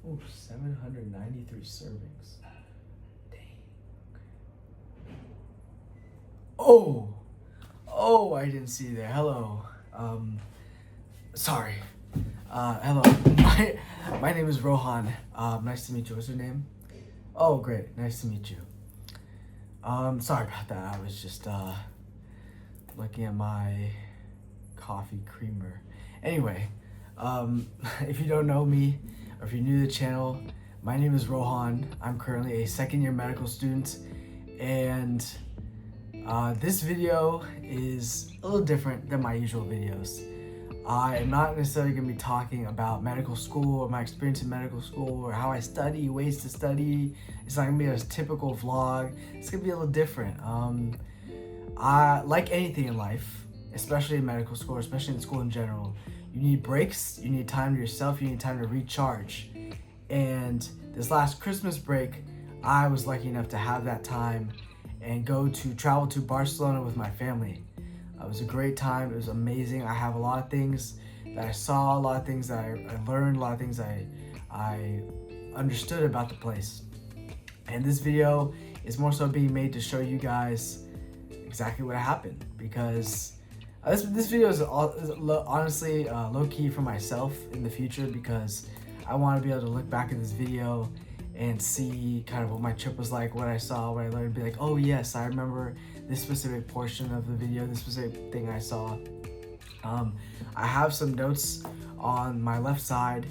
Oh, 793 servings. Dang. Oh, oh, I didn't see you there. Hello. Sorry. Hello. My name is Rohan. Nice to meet you. What's your name? Oh, great. Nice to meet you. Sorry about that. I was just looking at my coffee creamer. Anyway, if you don't know me, or if you're new to the channel, my name is Rohan. I'm currently a second-year medical student, and this video is a little different than my usual videos. I am not necessarily going to be talking about medical school or my experience in medical school or how I study, ways to study. It's not going to be a typical vlog. It's going to be a little different. Like anything in life, especially in medical school, or especially in school in general, you need breaks, you need time to yourself, you need time to recharge. And this last Christmas break, I was lucky enough to have that time and travel to Barcelona with my family. It was a great time. It was amazing. I have a lot of things that I saw, a lot of things that I learned, a lot of things I understood about the place. And this video is more so being made to show you guys exactly what happened, because this video is honestly low-key for myself in the future, because I want to be able to look back at this video and see kind of what my trip was like, what I saw, what I learned, be like, oh yes, I remember this specific portion of the video, this specific thing I saw. I have some notes on my left side,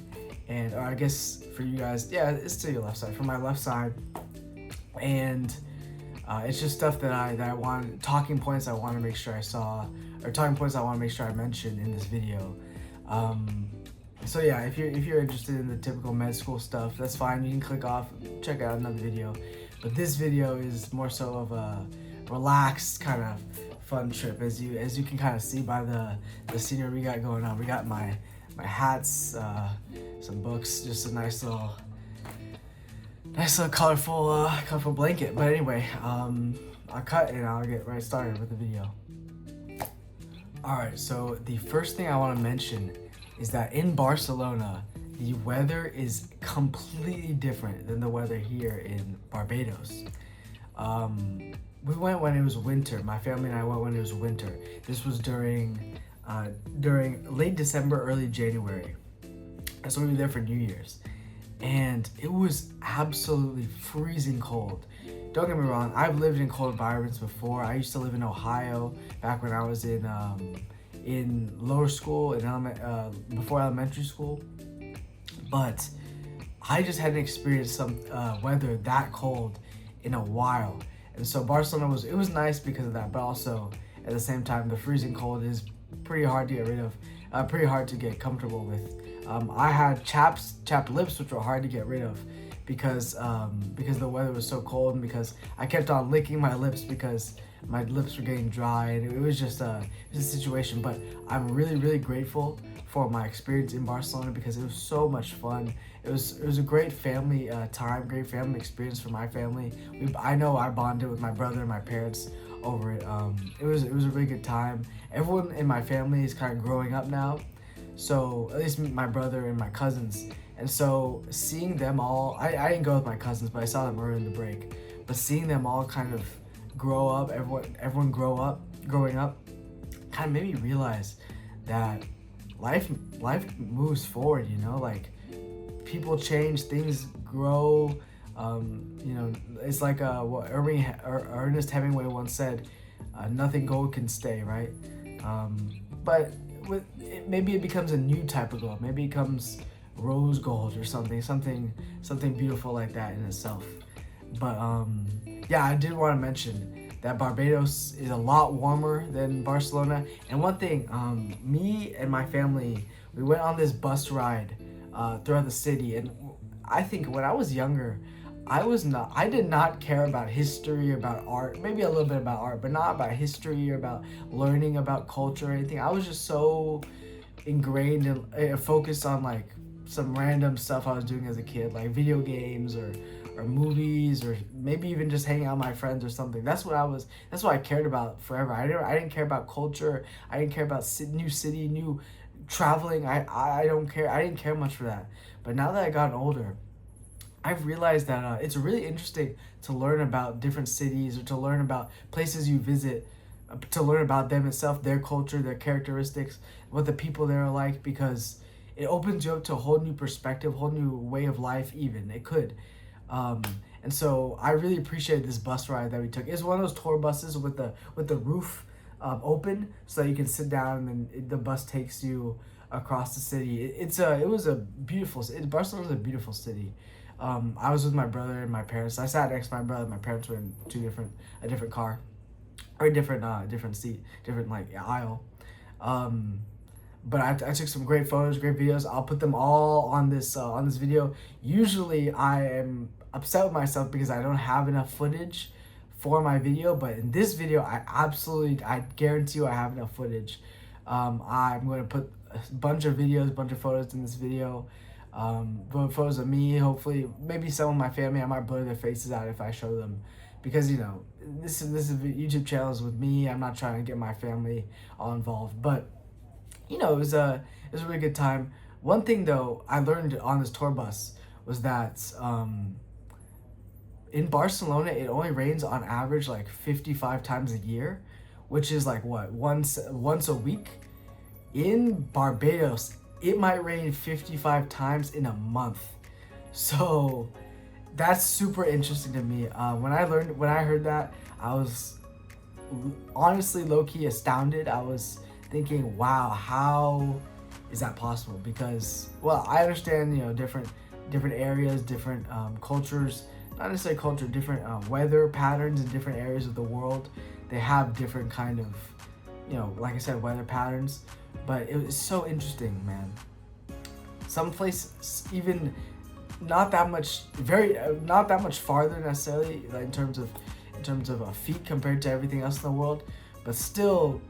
and or I guess for you guys, yeah, it's to your left side, for my left side, and it's just stuff that I want, talking points I want to make sure I saw, or talking points I want to make sure I mentioned in this video. So yeah, if you're interested in the typical med school stuff, that's fine. You can click off, check out another video. But this video is more so of a relaxed kind of fun trip, as you can kind of see by the scenery we got going on. We got my hats, some books, just a nice little colorful blanket. But anyway, I'll cut and I'll get right started with the video. All right, so the first thing I want to mention is that in Barcelona, the weather is completely different than the weather here in Barbados. We went when it was winter. My family and I went when it was winter. This was during late December, early January. And so we were there for New Year's. And it was absolutely freezing cold. Don't get me wrong, I've lived in cold environments before. I used to live in Ohio back when I was in lower school, before elementary school. But I just hadn't experienced some weather that cold in a while. And so Barcelona was nice because of that, but also at the same time, the freezing cold is pretty hard to get rid of, pretty hard to get comfortable with. I had chapped lips, which were hard to get rid of because the weather was so cold, and because I kept on licking my lips because my lips were getting dry, and it was just a situation. But I'm really, really grateful for my experience in Barcelona, because it was so much fun. It was a great family time, great family experience for my family. I know I bonded with my brother and my parents over it. It was a really good time. Everyone in my family is kind of growing up now, so at least my brother and my cousins. And so seeing them all, I didn't go with my cousins, but I saw them early in the break. But seeing them all kind of grow up, everyone growing up, kind of made me realize that life moves forward, you know, like people change, things grow. You know, it's like what Ernest Hemingway once said, nothing gold can stay, right? But maybe it becomes a new type of gold. Maybe it becomes rose gold or something beautiful like that in itself. But yeah, I did want to mention that Barbados is a lot warmer than Barcelona. And one thing, me and my family, we went on this bus ride throughout the city, and I think when I was younger, I did not care about history, about art, maybe a little bit about art, but not about history or about learning about culture or anything. I was just so ingrained and focused on like some random stuff I was doing as a kid, like video games or movies, or maybe even just hanging out with my friends or something. That's what I cared about forever. I didn't care about culture. I didn't care about new city, new traveling, I don't care. I didn't care much for that. But now that I got older, I've realized that it's really interesting to learn about different cities or to learn about places you visit, to learn about them itself, their culture, their characteristics, what the people there are like, because it opens you up to a whole new perspective, whole new way of life. Even it could, um, and so I really appreciated this bus ride that we took. It's one of those tour buses with the roof open, so that you can sit down and then the bus takes you across the city. It was a beautiful. Barcelona is a beautiful city. I was with my brother and my parents. I sat next to my brother. My parents were in a different car, or a different seat, different like aisle. Um, but I took some great photos, great videos. I'll put them all on this video. Usually I am upset with myself because I don't have enough footage for my video, but in this video I guarantee you I have enough footage. I'm going to put a bunch of videos, bunch of photos in this video. Photos of me, hopefully, maybe some of my family. I might blur their faces out if I show them, because this is YouTube channels with me. I'm not trying to get my family all involved, but it was a really good time. One thing though I learned on this tour bus was that in Barcelona it only rains on average like 55 times a year, which is like what, once a week. In Barbados, it might rain 55 times in a month. So that's super interesting to me. When I heard that, I was honestly low-key astounded. I was thinking, wow, how is that possible? Because, well, I understand, different areas, different cultures, not necessarily culture, different weather patterns in different areas of the world. They have different kind of, like I said, weather patterns. But it was so interesting, man. Some places even not that much farther necessarily, like in terms of feet compared to everything else in the world, but still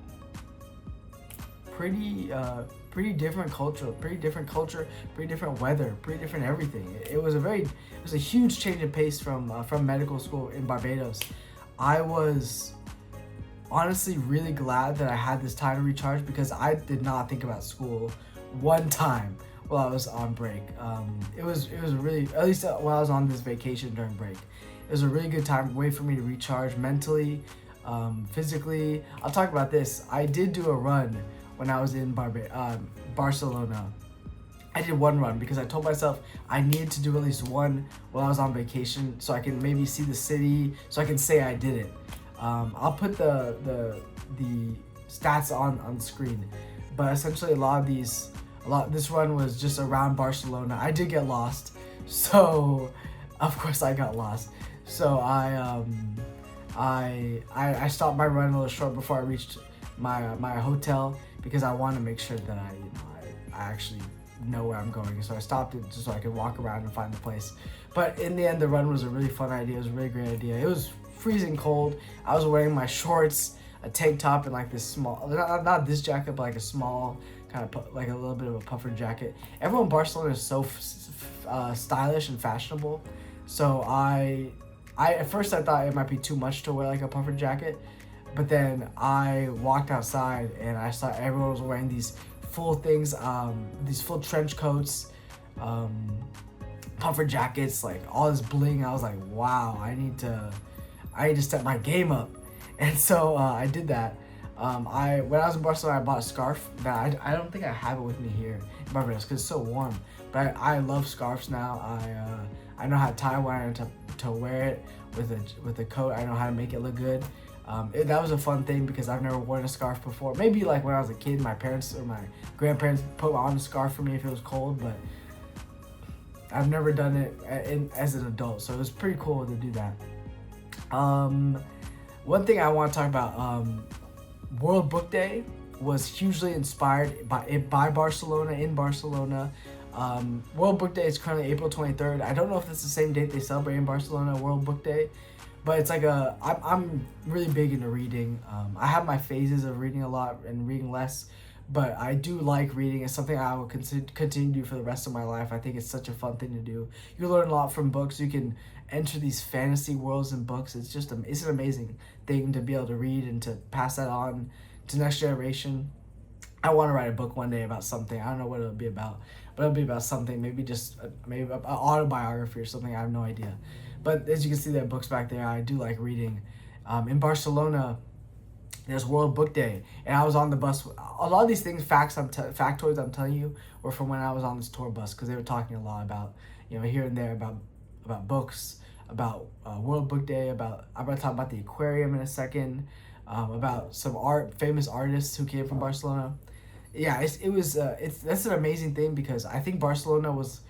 pretty different culture, pretty different weather, pretty different everything. It was a huge change in pace from medical school in Barbados. I was honestly really glad that I had this time to recharge, because I did not think about school one time while I was on break. It was really, at least while I was on this vacation during break, it was a really good time, way for me to recharge mentally, physically. I'll talk about this. I did do a run when I was in Barcelona. I did one run because I told myself I needed to do at least one while I was on vacation, so I can maybe see the city, so I can say I did it. I'll put the stats on the screen, but essentially this run was just around Barcelona. I did get lost, so of course I got lost. So I stopped my run a little short before I reached my hotel, because I want to make sure that I actually know where I'm going. So I stopped it just so I could walk around and find the place. But in the end, the run was a really fun idea. It was a really great idea. It was freezing cold. I was wearing my shorts, a tank top, and like this small, not this jacket, but like a small kind of like a little bit of a puffer jacket. Everyone in Barcelona is so stylish and fashionable. So I at first I thought it might be too much to wear like a puffer jacket, but then I walked outside and I saw everyone was wearing these full things, these full trench coats, puffer jackets, like all this bling. I was like, wow, I need to step my game up. And so I did that. When I was in Barcelona, I bought a scarf that I don't think I have it with me here in Barbados because it's so warm. But I love scarves now. I know how to tie one and to wear it with a coat. I know how to make it look good. That was a fun thing because I've never worn a scarf before. Maybe like when I was a kid, my parents or my grandparents put on a scarf for me if it was cold, but I've never done it as an adult. So it was pretty cool to do that. One thing I want to talk about, World Book Day was hugely inspired by Barcelona, in Barcelona. World Book Day is currently April 23rd. I don't know if that's the same date they celebrate in Barcelona, World Book Day, but it's like I'm really big into reading. I have my phases of reading a lot and reading less, but I do like reading. It's something I will continue to do for the rest of my life. I think it's such a fun thing to do. You learn a lot from books. You can enter these fantasy worlds in books. It's an amazing thing to be able to read and to pass that on to next generation. I want to write a book one day about something. I don't know what it'll be about, but it'll be about something. Maybe just maybe an autobiography or something. I have no idea. But as you can see, there are books back there. I do like reading. In Barcelona, there's World Book Day, and I was on the bus. A lot of these things, factoids I'm telling you, were from when I was on this tour bus, because they were talking a lot about, here and there about books, about World Book Day, I'm gonna talk about the aquarium in a second, about some famous artists who came from Barcelona. Yeah, that's an amazing thing, because I think Barcelona was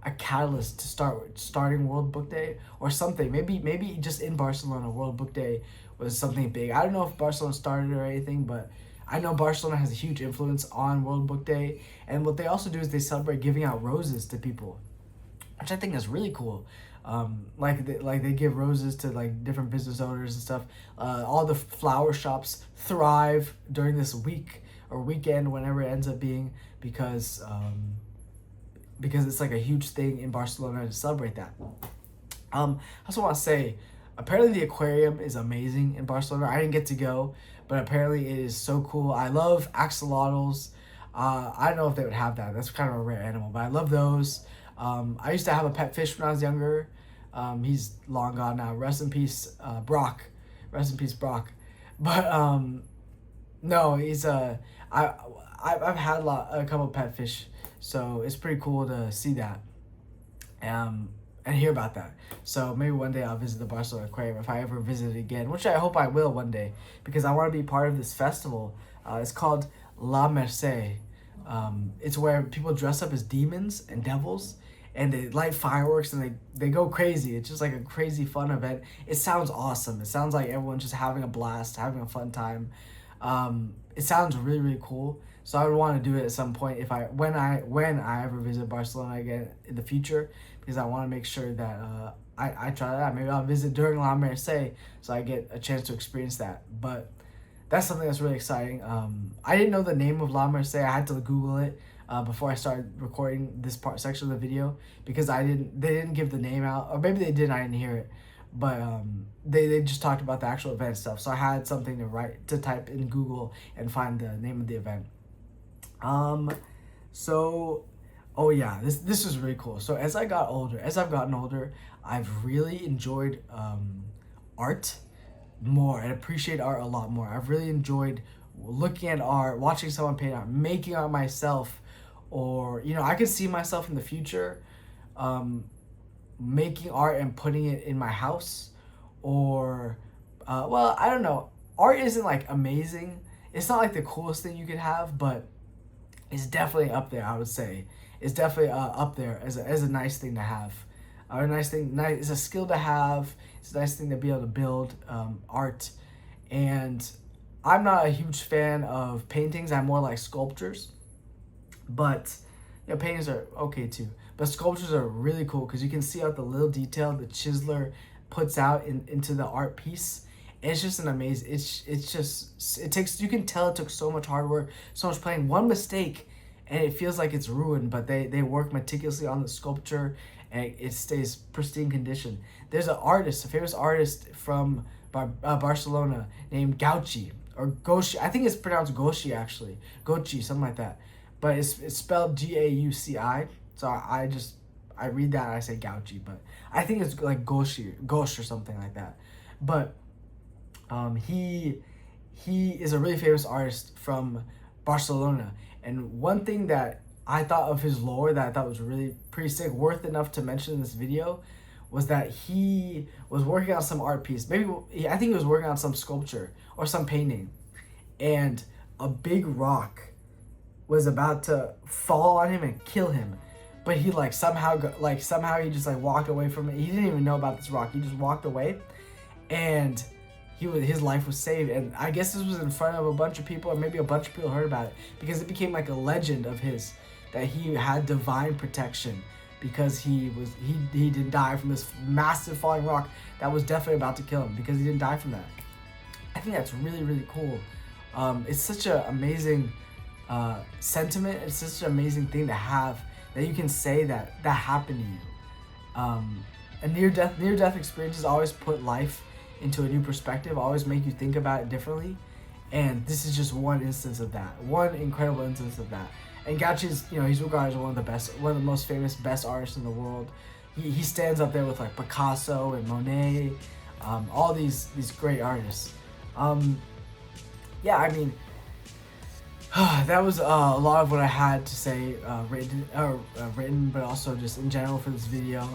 a catalyst to starting World Book Day or something. Maybe just in Barcelona, World Book Day was something big. I don't know if Barcelona started it or anything, but I know Barcelona has a huge influence on World Book Day. And what they also do is they celebrate giving out roses to people, which I think is really cool. Like they give roses to like different business owners and stuff. All the flower shops thrive during this week or weekend, whenever it ends up being, because it's like a huge thing in Barcelona to celebrate that. I also want to say, apparently the aquarium is amazing in Barcelona. I didn't get to go, but apparently it is so cool. I love axolotls. I don't know if they would have that. That's kind of a rare animal, but I love those. I used to have a pet fish when I was younger. He's long gone now. Rest in peace, Brock. Rest in peace, Brock. But no, he's I've had a couple pet fish, so it's pretty cool to see that. And hear about that. So maybe one day I'll visit the Barcelona Aquarium if I ever visit it again, which I hope I will one day, because I want to be part of this festival. It's called La Merced. It's where people dress up as demons and devils, and they light fireworks, and they go crazy. It's just like a crazy fun event. It sounds awesome. It sounds like everyone's just having a blast, having a fun time. It sounds really, really cool. So I would want to do it at some point when I ever visit Barcelona again in the future, because I want to make sure that I try that. Maybe I'll visit during La Merced, so I get a chance to experience that. But that's something that's really exciting. I didn't know the name of La Merced. I had to Google it before I started recording this section of the video, because they didn't give the name out, or maybe they did. I didn't hear it. But they just talked about the actual event stuff, so I had something to type in Google and find the name of the event. Oh yeah, this was really cool. So as I've gotten older, I've really enjoyed art more and appreciate art a lot more. I've really enjoyed looking at art, watching someone paint art, making art myself, or I could see myself in the future making art and putting it in my house, or well, I don't know. Art isn't like amazing. It's not like the coolest thing you could have, but it's definitely up there. I would say it's definitely up there as a nice thing to have. It's a skill to have. It's a nice thing to be able to build art. And I'm not a huge fan of paintings. I'm more like sculptures. But paintings are okay too. But sculptures are really cool, because you can see out the little detail the chiseler puts out into the art piece. And it's just an amazing. You can tell it took so much hard work, so much planning. One mistake, and it feels like it's ruined. But they work meticulously on the sculpture, and it stays pristine condition. There's a famous artist from Barcelona named Gauchi or Goshi. I think it's pronounced Goshi actually. Gochi, something like that. But it's spelled Gauci. So I read that and I say Gauchi, but I think it's like Gosh or something like that. But he is a really famous artist from Barcelona. And one thing that I thought of his lore that I thought was really pretty sick, worth enough to mention in this video, was that he was working on some art piece. I think he was working on some sculpture or some painting, and a big rock was about to fall on him and kill him. But he somehow he just walked away from it. He didn't even know about this rock. He just walked away, and his life was saved. And I guess this was in front of a bunch of people, or maybe a bunch of people heard about it, because it became like a legend of his, that he had divine protection, because he didn't die from this massive falling rock that was definitely about to kill him, because he didn't die from that. I think that's really, really cool. It's such an amazing sentiment. It's such an amazing thing to have, that you can say that happened to you. And near-death experiences always put life into a new perspective, always make you think about it differently. And this is just one instance of that. One incredible instance of that. And Gaucho's, he's regarded as one of the best, one of the most famous, best artists in the world. He stands up there with like Picasso and Monet, all these great artists. Yeah, I mean, that was a lot of what I had to say, written, but also just in general for this video.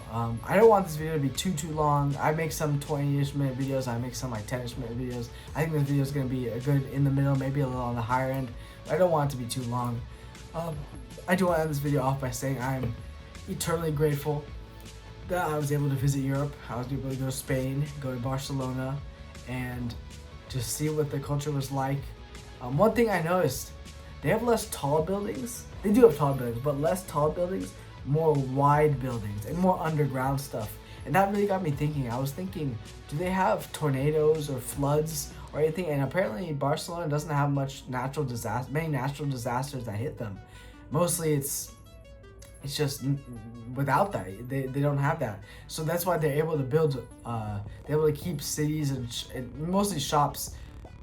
I don't want this video to be too long. I make some 20-ish minute videos. I make some like 10-ish minute videos. I think this video is going to be a good in the middle, maybe a little on the higher end. But I don't want it to be too long. I do want to end this video off by saying I'm eternally grateful that I was able to visit Europe. I was able to go to Spain, go to Barcelona, and just see what the culture was like. One thing I noticed, they have less tall buildings. They do have tall buildings, but less tall buildings, more wide buildings, and more underground stuff. And that really got me thinking. I was thinking, do they have tornadoes or floods or anything? And apparently Barcelona doesn't have many natural disasters that hit them. Mostly it's just without that, they don't have that. So that's why they're able to build, they're able to keep cities and mostly shops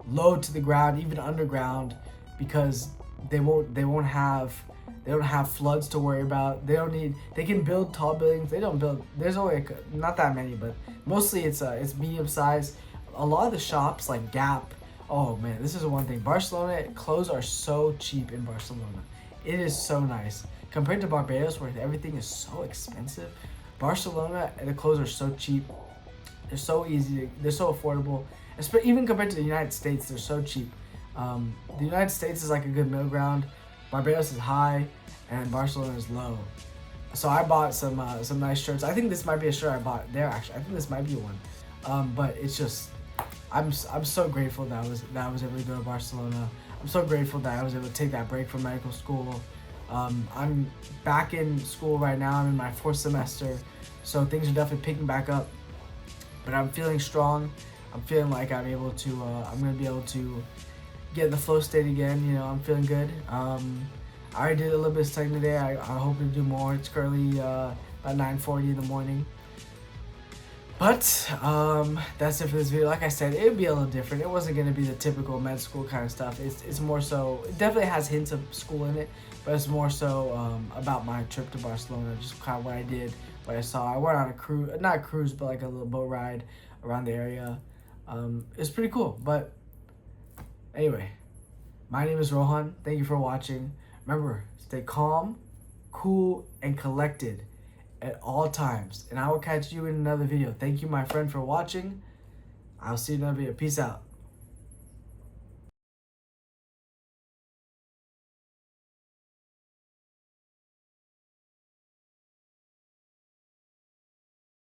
low to the ground, even underground, because they don't have floods to worry about. They can build tall buildings. There's only not that many, but mostly it's medium size. A lot of the shops like Gap, oh man, this is one thing. Barcelona, clothes are so cheap in Barcelona. It is so nice. Compared to Barbados, where everything is so expensive, Barcelona, the clothes are so cheap. They're so easy. They're so affordable. Even compared to the United States, they're so cheap. The United States is like a good middle ground. Barbados is high, and Barcelona is low. So I bought some nice shirts. I think this might be a shirt I bought there. Actually, I think this might be one. But it's just, I'm so grateful that I was able to go to Barcelona. I'm so grateful that I was able to take that break from medical school. I'm back in school right now. I'm in my 4th semester, so things are definitely picking back up. But I'm feeling strong. I'm feeling like I'm gonna be able to get in the flow state again. I'm feeling good. I already did a little bit of studying today. I hope to do more. It's currently about 9:40 in the morning. But that's it for this video. Like I said, it would be a little different. It wasn't going to be the typical med school kind of stuff. It's more so, it definitely has hints of school in it, but it's more so about my trip to Barcelona, just kind of what I did, what I saw. I went on a cruise, not a cruise, but like a little boat ride around the area. It's pretty cool. But anyway, my name is Rohan. Thank you for watching. Remember, stay calm, cool, and collected at all times, and I will catch you in another video. Thank you, my friend, for watching. I'll see you in another video. Peace out.